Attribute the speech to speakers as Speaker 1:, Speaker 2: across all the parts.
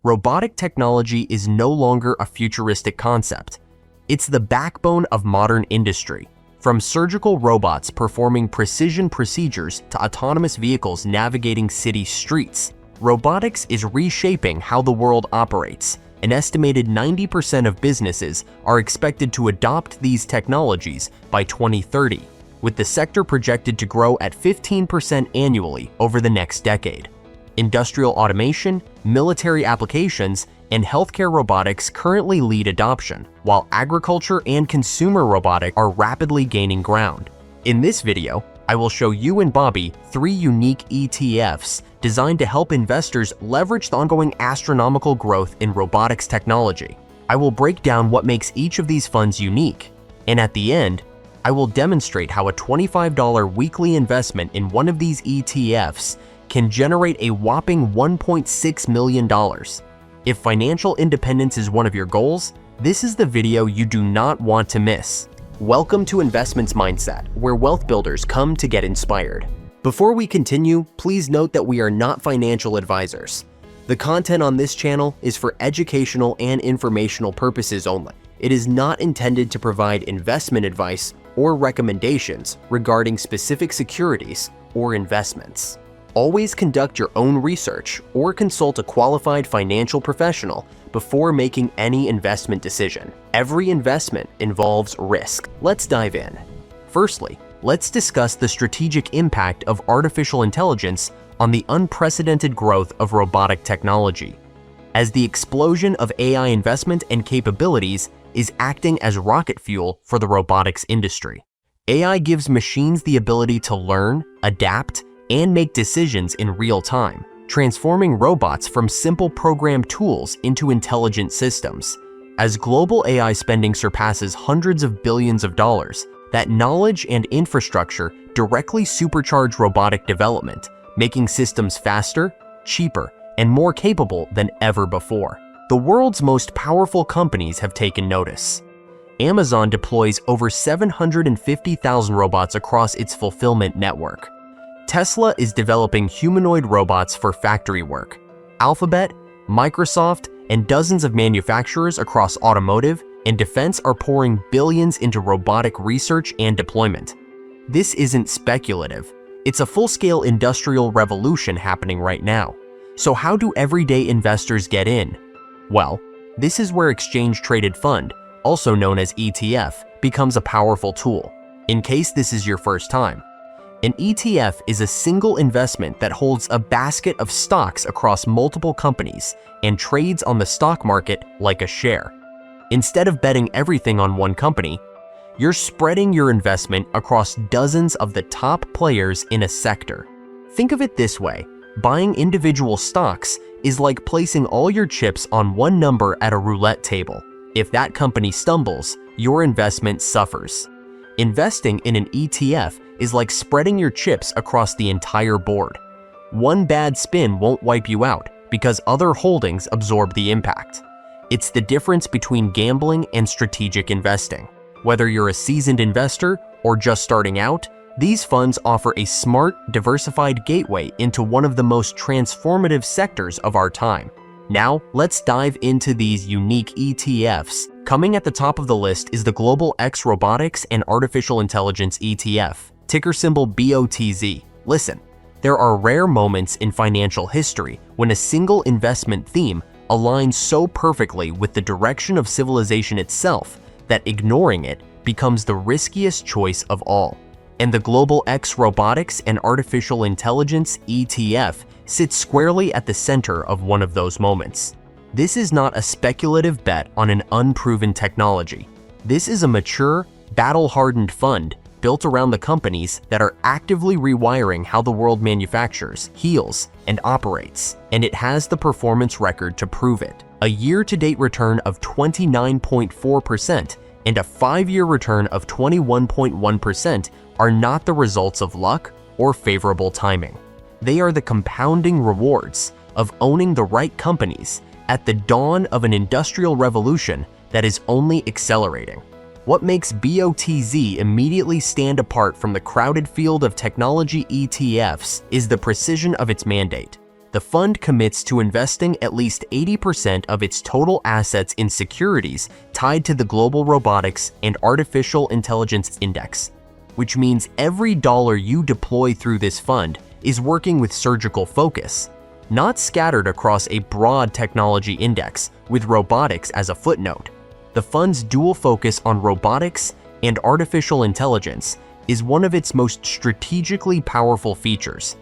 Speaker 1: robotic technology is no longer a futuristic concept. It's the backbone of modern industry. From surgical robots performing precision procedures to autonomous vehicles navigating city streets, robotics is reshaping how the world operates. An estimated 90% of businesses are expected to adopt these technologies by 2030, with the sector projected to grow at 15% annually over the next decade. Industrial automation, military applications, and healthcare robotics currently lead adoption, while agriculture and consumer robotics are rapidly gaining ground. In this video, I will show you and Bobby 3 unique ETFs designed to help investors leverage the ongoing astronomical growth in robotics technology. I will break down what makes each of these funds unique, and at the end, I will demonstrate how a $25 weekly investment in one of these ETFs can generate a whopping $1.6 million. If financial independence is one of your goals, this is the video you do not want to miss. Welcome to Investments Mindset, where wealth builders come to get inspired. Before we continue, please note that we are not financial advisors. The content on this channel is for educational and informational purposes only. It is not intended to provide investment advice or recommendations regarding specific securities or investments. Always conduct your own research or consult a qualified financial professional before making any investment decision. Every investment involves risk. Let's dive in. Firstly, let's discuss the strategic impact of artificial intelligence on the unprecedented growth of robotic technology. As the explosion of AI investment and capabilities is acting as rocket fuel for the robotics industry. AI gives machines the ability to learn, adapt, and make decisions in real time, transforming robots from simple programmed tools into intelligent systems. As global AI spending surpasses hundreds of billions of dollars, that knowledge and infrastructure directly supercharge robotic development, making systems faster, cheaper, and more capable than ever before. The world's most powerful companies have taken notice. Amazon deploys over 750,000 robots across its fulfillment network. Tesla is developing humanoid robots for factory work. Alphabet, Microsoft, and dozens of manufacturers across automotive and defense are pouring billions into robotic research and deployment. This isn't speculative. It's a full-scale industrial revolution happening right now. So how do everyday investors get in? Well, this is where exchange-traded fund, also known as ETF, becomes a powerful tool. In case this is your first time, an ETF is a single investment that holds a basket of stocks across multiple companies and trades on the stock market like a share. Instead of betting everything on one company, you're spreading your investment across dozens of the top players in a sector. Think of it this way: buying individual stocks is like placing all your chips on one number at a roulette table. If that company stumbles, your investment suffers. Investing in an ETF is like spreading your chips across the entire board. One bad spin won't wipe you out because other holdings absorb the impact. It's the difference between gambling and strategic investing. Whether you're a seasoned investor or just starting out, these funds offer a smart, diversified gateway into one of the most transformative sectors of our time. Now, let's dive into these unique ETFs. Coming at the top of the list is the Global X Robotics and Artificial Intelligence ETF, ticker symbol BOTZ. Listen, there are rare moments in financial history when a single investment theme aligns so perfectly with the direction of civilization itself that ignoring it becomes the riskiest choice of all. And the Global X Robotics and Artificial Intelligence ETF sits squarely at the center of one of those moments. This is not a speculative bet on an unproven technology. This is a mature, battle-hardened fund built around the companies that are actively rewiring how the world manufactures, heals, and operates, and it has the performance record to prove it. A year-to-date return of 29.4% and a 5-year return of 21.1% are not the results of luck or favorable timing. They are the compounding rewards of owning the right companies at the dawn of an industrial revolution that is only accelerating. What makes BOTZ immediately stand apart from the crowded field of technology ETFs is the precision of its mandate. The fund commits to investing at least 80% of its total assets in securities tied to the Global Robotics and Artificial Intelligence Index, which means every dollar you deploy through this fund is working with surgical focus, not scattered across a broad technology index with robotics as a footnote. The fund's dual focus on robotics and artificial intelligence is one of its most strategically powerful features,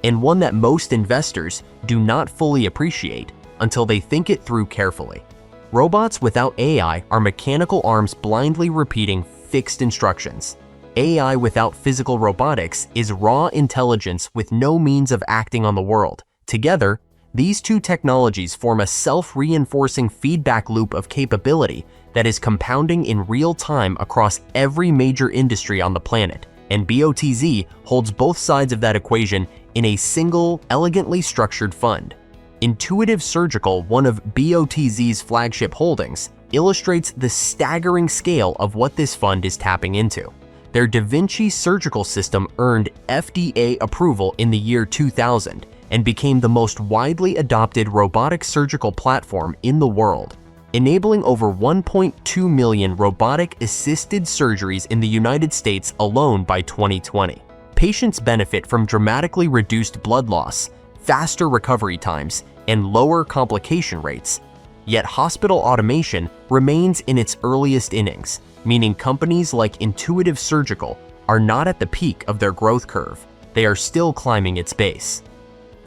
Speaker 1: and one that most investors do not fully appreciate until they think it through carefully. Robots without AI are mechanical arms blindly repeating fixed instructions. AI without physical robotics is raw intelligence with no means of acting on the world. Together, these two technologies form a self-reinforcing feedback loop of capability that is compounding in real time across every major industry on the planet, and BOTZ holds both sides of that equation in a single, elegantly structured fund. Intuitive Surgical, one of BOTZ's flagship holdings, illustrates the staggering scale of what this fund is tapping into. Their Da Vinci surgical system earned FDA approval in the year 2000 and became the most widely adopted robotic surgical platform in the world, enabling over 1.2 million robotic-assisted surgeries in the United States alone by 2020. Patients benefit from dramatically reduced blood loss, faster recovery times, and lower complication rates. Yet hospital automation remains in its earliest innings, meaning companies like Intuitive Surgical are not at the peak of their growth curve. They are still climbing its base.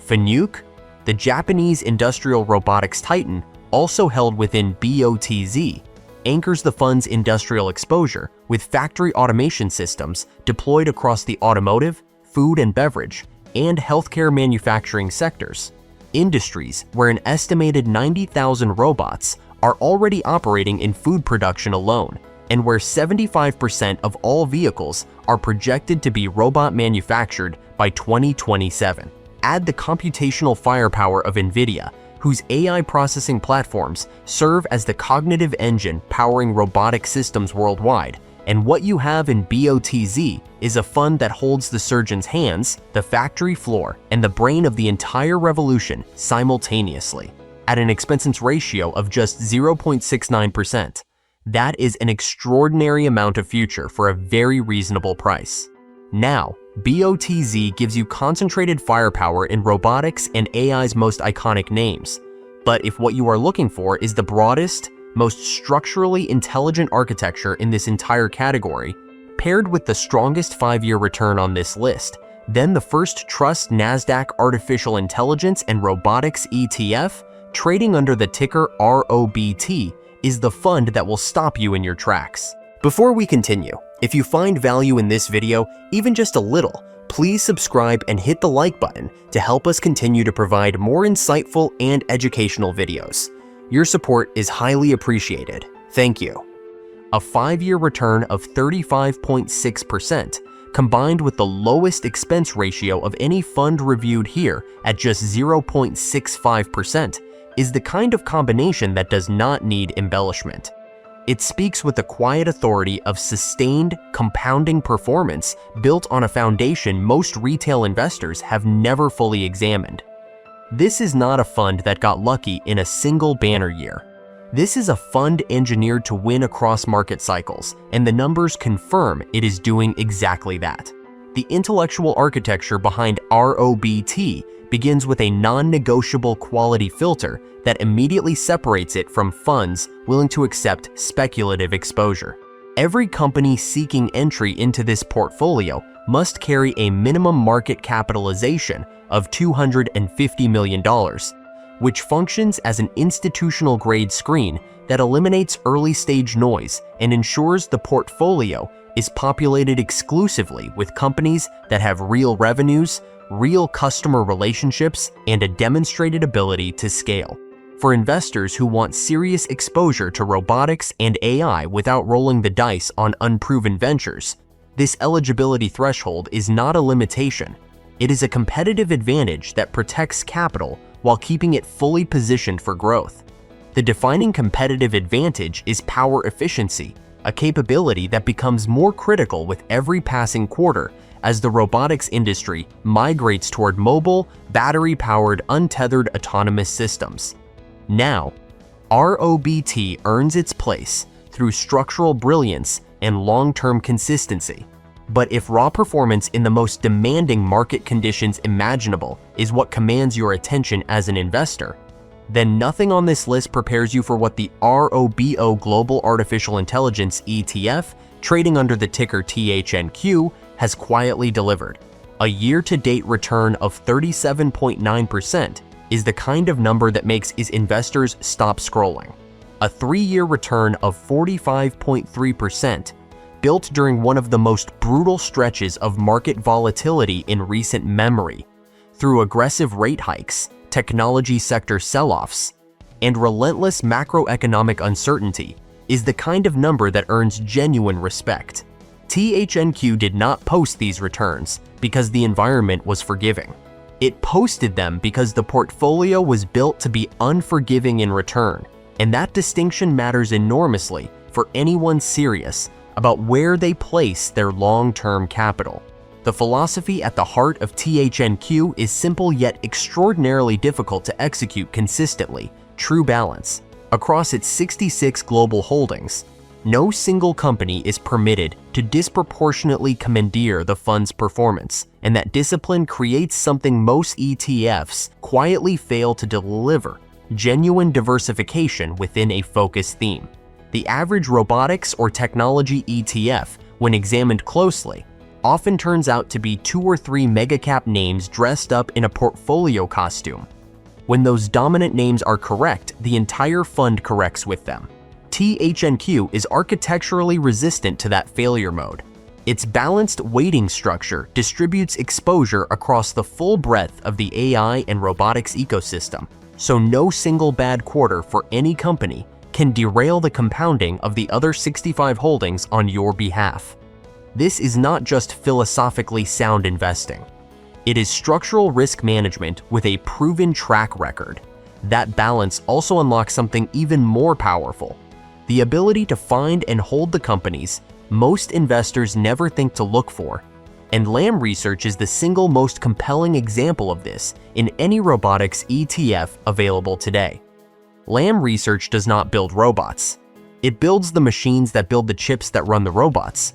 Speaker 1: Fanuc, the Japanese industrial robotics titan, also held within BOTZ, anchors the fund's industrial exposure with factory automation systems deployed across the automotive, food and beverage, and healthcare manufacturing sectors, industries where an estimated 90,000 robots are already operating in food production alone, and where 75% of all vehicles are projected to be robot manufactured by 2027. Add the computational firepower of NVIDIA, whose AI processing platforms serve as the cognitive engine powering robotic systems worldwide, and what you have in BOTZ is a fund that holds the surgeon's hands, the factory floor, and the brain of the entire revolution simultaneously, at an expense ratio of just 0.69%. That is an extraordinary amount of future for a very reasonable price. Now, BOTZ gives you concentrated firepower in robotics and AI's most iconic names. But if what you are looking for is the broadest, most structurally intelligent architecture in this entire category, paired with the strongest 5-year return on this list, then the First Trust NASDAQ Artificial Intelligence and Robotics ETF, trading under the ticker ROBT, is the fund that will stop you in your tracks. Before we continue, if you find value in this video, even just a little, please subscribe and hit the like button to help us continue to provide more insightful and educational videos. Your support is highly appreciated. Thank you. A 5-year return of 35.6%, combined with the lowest expense ratio of any fund reviewed here at just 0.65%, is the kind of combination that does not need embellishment. It speaks with the quiet authority of sustained, compounding performance built on a foundation most retail investors have never fully examined. This is not a fund that got lucky in a single banner year. This is a fund engineered to win across market cycles, and the numbers confirm it is doing exactly that. The intellectual architecture behind ROBT begins with a non-negotiable quality filter that immediately separates it from funds willing to accept speculative exposure. Every company seeking entry into this portfolio must carry a minimum market capitalization of $250 million, which functions as an institutional-grade screen that eliminates early-stage noise and ensures the portfolio is populated exclusively with companies that have real revenues, real customer relationships, and a demonstrated ability to scale. For investors who want serious exposure to robotics and AI without rolling the dice on unproven ventures, this eligibility threshold is not a limitation. It is a competitive advantage that protects capital while keeping it fully positioned for growth. The defining competitive advantage is power efficiency, a capability that becomes more critical with every passing quarter as the robotics industry migrates toward mobile, battery-powered, untethered autonomous systems. Now, ROBT earns its place through structural brilliance and long-term consistency. But if raw performance in the most demanding market conditions imaginable is what commands your attention as an investor, then nothing on this list prepares you for what the ROBO Global Artificial Intelligence ETF, trading under the ticker THNQ, has quietly delivered. A year-to-date return of 37.9% is the kind of number that makes its investors stop scrolling. A 3-year return of 45.3%, built during one of the most brutal stretches of market volatility in recent memory, through aggressive rate hikes, technology sector sell-offs, and relentless macroeconomic uncertainty, is the kind of number that earns genuine respect. THNQ did not post these returns because the environment was forgiving. It posted them because the portfolio was built to be unforgiving in return, and that distinction matters enormously for anyone serious about where they place their long-term capital. The philosophy at the heart of THNQ is simple yet extraordinarily difficult to execute consistently: true balance. Across its 66 global holdings, no single company is permitted to disproportionately commandeer the fund's performance, and that discipline creates something most ETFs quietly fail to deliver: genuine diversification within a focused theme. The average robotics or technology ETF, when examined closely, often turns out to be 2 or 3 megacap names dressed up in a portfolio costume. When those dominant names are correct, the entire fund corrects with them. THNQ is architecturally resistant to that failure mode. Its balanced weighting structure distributes exposure across the full breadth of the AI and robotics ecosystem, so no single bad quarter for any company can derail the compounding of the other 65 holdings on your behalf. This is not just philosophically sound investing. It is structural risk management with a proven track record. That balance also unlocks something even more powerful: the ability to find and hold the companies most investors never think to look for. And Lam Research is the single most compelling example of this in any robotics ETF available today. Lam Research does not build robots. It builds the machines that build the chips that run the robots.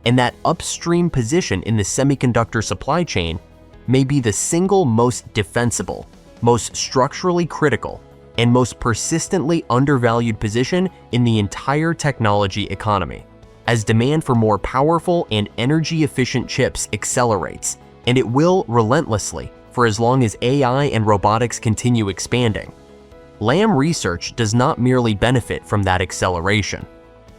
Speaker 1: And that upstream position in the semiconductor supply chain may be the single most defensible, most structurally critical, and most persistently undervalued position in the entire technology economy. As demand for more powerful and energy-efficient chips accelerates, and it will relentlessly for as long as AI and robotics continue expanding, Lam Research does not merely benefit from that acceleration.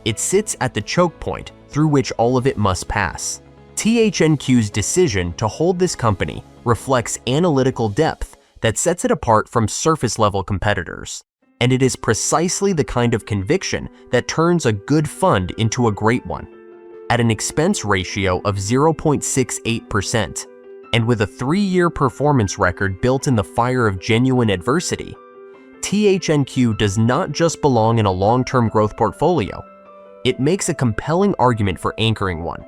Speaker 1: It sits at the choke point through which all of it must pass. THNQ's decision to hold this company reflects analytical depth that sets it apart from surface-level competitors. And it is precisely the kind of conviction that turns a good fund into a great one. At an expense ratio of 0.68%, and with a 3-year performance record built in the fire of genuine adversity, THNQ does not just belong in a long-term growth portfolio. It makes a compelling argument for anchoring one.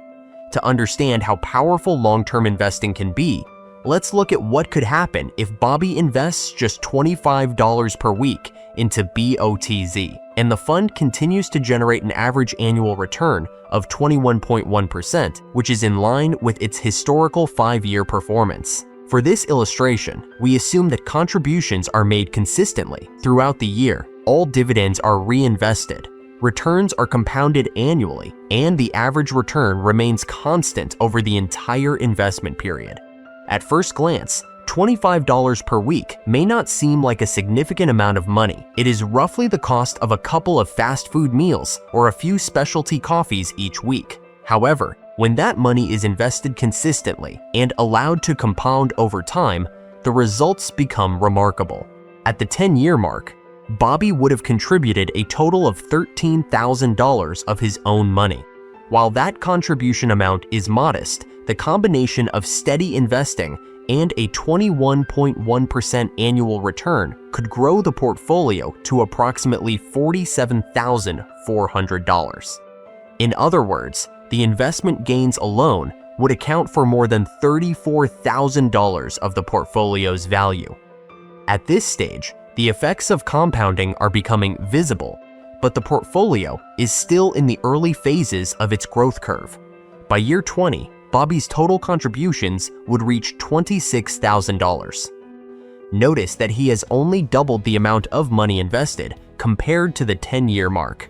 Speaker 1: To understand how powerful long-term investing can be, let's look at what could happen if Bobby invests just $25 per week into BOTZ, and the fund continues to generate an average annual return of 21.1%, which is in line with its historical 5-year performance. For this illustration, we assume that contributions are made consistently throughout the year, all dividends are reinvested, returns are compounded annually, and the average return remains constant over the entire investment period. At first glance, $25 per week may not seem like a significant amount of money. It is roughly the cost of a couple of fast food meals or a few specialty coffees each week. However, when that money is invested consistently and allowed to compound over time, the results become remarkable. At the 10-year mark, Bobby would have contributed a total of $13,000 of his own money. While that contribution amount is modest, the combination of steady investing and a 21.1% annual return could grow the portfolio to approximately $47,400. In other words, the investment gains alone would account for more than $34,000 of the portfolio's value. At this stage, the effects of compounding are becoming visible, but the portfolio is still in the early phases of its growth curve. By year 20, Bobby's total contributions would reach $26,000. Notice that he has only doubled the amount of money invested compared to the 10-year mark.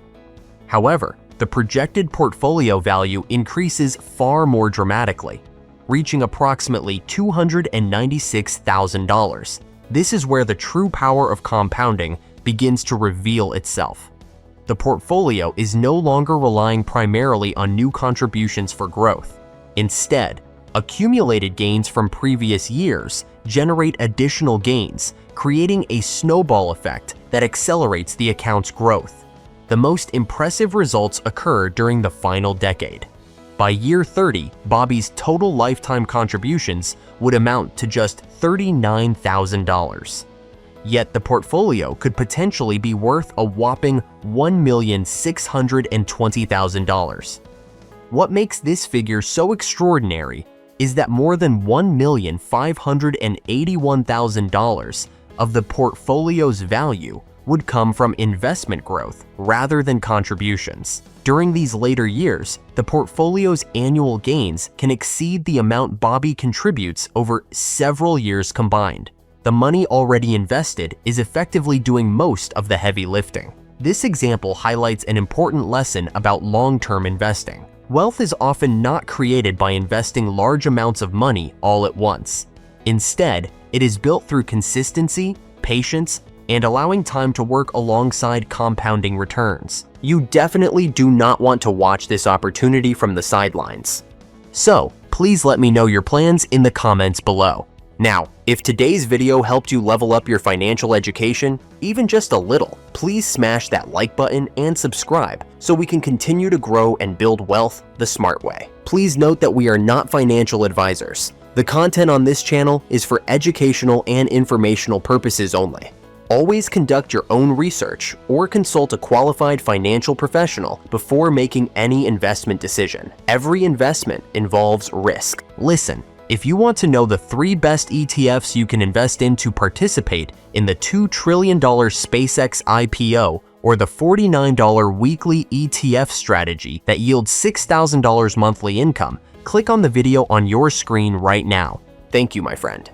Speaker 1: However, the projected portfolio value increases far more dramatically, reaching approximately $296,000. This is where the true power of compounding begins to reveal itself. The portfolio is no longer relying primarily on new contributions for growth. Instead, accumulated gains from previous years generate additional gains, creating a snowball effect that accelerates the account's growth. The most impressive results occur during the final decade. By year 30, Bobby's total lifetime contributions would amount to just $39,000. Yet the portfolio could potentially be worth a whopping $1,620,000. What makes this figure so extraordinary is that more than $1,581,000 of the portfolio's value would come from investment growth rather than contributions. During these later years, the portfolio's annual gains can exceed the amount Bobby contributes over several years combined. The money already invested is effectively doing most of the heavy lifting. This example highlights an important lesson about long-term investing. Wealth is often not created by investing large amounts of money all at once. Instead, it is built through consistency, patience, and allowing time to work alongside compounding returns. You definitely do not want to watch this opportunity from the sidelines. So, please let me know your plans in the comments below. Now, if today's video helped you level up your financial education, even just a little, please smash that like button and subscribe so we can continue to grow and build wealth the smart way. Please note that we are not financial advisors. The content on this channel is for educational and informational purposes only. Always conduct your own research or consult a qualified financial professional before making any investment decision. Every investment involves risk. Listen, if you want to know the 3 best ETFs you can invest in to participate in the $2 trillion SpaceX IPO or the $49 weekly ETF strategy that yields $6,000 monthly income, click on the video on your screen right now. Thank you, my friend.